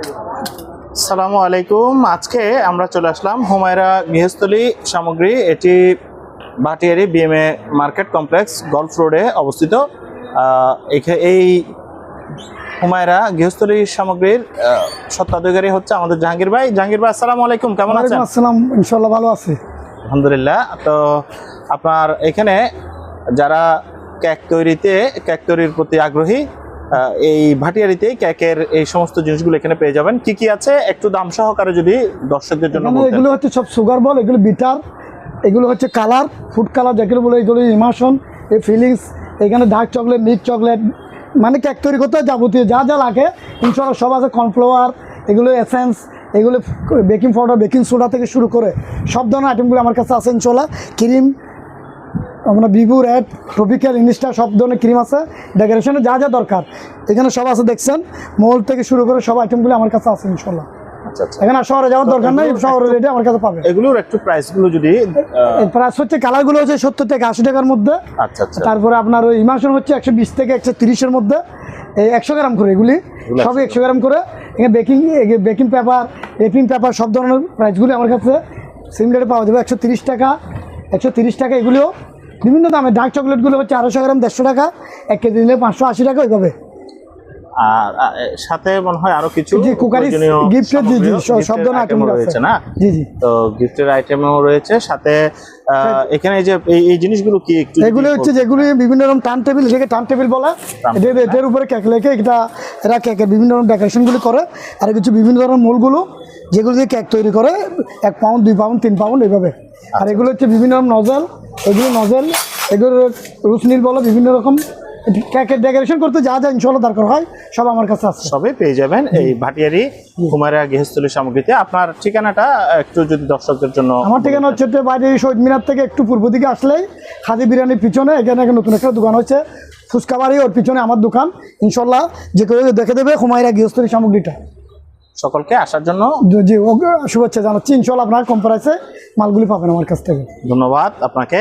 আসসালামু আলাইকুম। আজকে আমরা চলে আসলাম হুমায়রা গৃহস্থলী সামগ্রী। এটি Bhatiary BMA market complex golf রোডে অবস্থিত। এই হুমায়রা গৃহস্থলী সামগ্রীর স্বত্বাধিকারী হচ্ছে আমাদের জাহাঙ্গীর ভাই। জাহাঙ্গীর ভাই, আসসালামু আলাইকুম, কেমন আছেন? আসসালাম, ইনশাআল্লাহ ভালো আছি, আলহামদুলিল্লাহ। তো আপনার এখানে যারা কেক তৈরির প্রতি আগ্রহী, এই ভাটিয়ারিতে কেকের এই সমস্ত জিনিসগুলো এখানে পেয়ে যাবেন। কি কি আছে একটু দাম সহকারে যদি দর্শকদের জন্য বলতেন। এগুলো হচ্ছে সব সুগার বল, এগুলো বিটার, এগুলো হচ্ছে কালার, ফুড কালার যেগুলো বলে, এগুলো ইমাশন, এই ফিলিংস, এখানে ডার্ক চকলেট, মিল্ক চকলেট, মানে কেক তৈরি করতে যাবতীয় যা যা লাগে ইনশাআল্লাহ সব আছে। কর্নফ্লাওয়ার, এগুলো এসেন্স, এগুলো বেকিং পাউডার, বেকিং সোডা থেকে শুরু করে সব ধরনের আইটেমগুলো আমার কাছে আছে ইনশাআল্লাহ। ক্রিম, আমরা বিভু, রেড, ট্রপিক্যাল, ইনস্টা, সব ধরনের ক্রিম আছে। ডেকোরেশনে যা যা দরকার এখানে সব আছে, দেখছেন মোল থেকে শুরু করে সব আইটেমগুলো আমার কাছে আছে ইনশাআল্লাহ। আচ্ছা, এখানে শহরে যাওয়ার দরকার নাই, শহরের রেটে আমার কাছে পাবে। এগুলোর একটু প্রাইসগুলো যদি প্রাইস হচ্ছে, কালারগুলো হচ্ছে 70 থেকে 80 টাকার মধ্যে। আচ্ছা। তারপরে আপনার ওই ইমাশন হচ্ছে 120 থেকে 130-এর মধ্যে, এই 100 গ্রাম করে, এগুলি সবই 100 গ্রাম করে। এখানে বেকিং পেপার সব ধরনের প্রাইসগুলি আমার কাছে সেম রেটে পাওয়া যাবে। 130 টাকা, 130 টাকা। এগুলিও বিভিন্ন দামে। ডার্ক চকলেটগুলো হচ্ছে 250 গ্রাম 150 টাকা, 1 কেজি নিলে 580 টাকা ওইভাবে। আর সাথে মনে হয় আরো কিছু কুকারি গিফটের সব ধরনের আইটেম রয়েছে না? জি। তো গিফটের আইটেমও রয়েছে সাথে। এখানে যে এই জিনিসগুলো কি একটু, এগুলো হচ্ছে যেগুলো বিভিন্ন রকম টার্ন টেবিল, যেটা টার্ন টেবিল বলা, এটার উপরে কেক লেখে, এরা কেকের বিভিন্ন রকম ডেকোরেশনগুলো করে। আর কিছু বিভিন্ন ধরনের মোলগুলো যেগুলো দিয়ে কেক তৈরি করে, 1 পাউন্ড, 2 পাউন্ড, 3 পাউন্ড এইভাবে। আর এগুলো হচ্ছে বিভিন্ন রকম নজল, এগুলো রুসনীল বলো, বিভিন্ন রকম কেকের ডেকোরেশন করতে যা যা ইনশাআল্লাহ দরকার হয় সব আমার কাছে আছে। সবই পেয়ে যাবেন এই ভাটিয়ারি হুমায়রা গৃহস্থলী সামগ্রীতে। আপনার ঠিকানাটা একটু যদি দর্শকদের জন্য। আমার ঠিকানা হচ্ছে বাইরে শহীদ মিনার থেকে একটু পূর্ব দিকে আসলেই খাদি বিরিয়ানির পিছনে এখানে নতুন একটা দোকান হচ্ছে ফুচকা বাড়ি, ওর পিছনে আমার দোকান। ইনশাআল্লাহ যে কেউ দেখে দেবে হুমায়রা গৃহস্থলী সামগ্রীটা। সকলকে আসার জন্য জি শুভেচ্ছা জানাচ্ছি। ইনশাআল্লাহ আপনার কম প্রাইসে মালগুলি পাবেন আমার কাছ থেকে। ধন্যবাদ আপনাকে।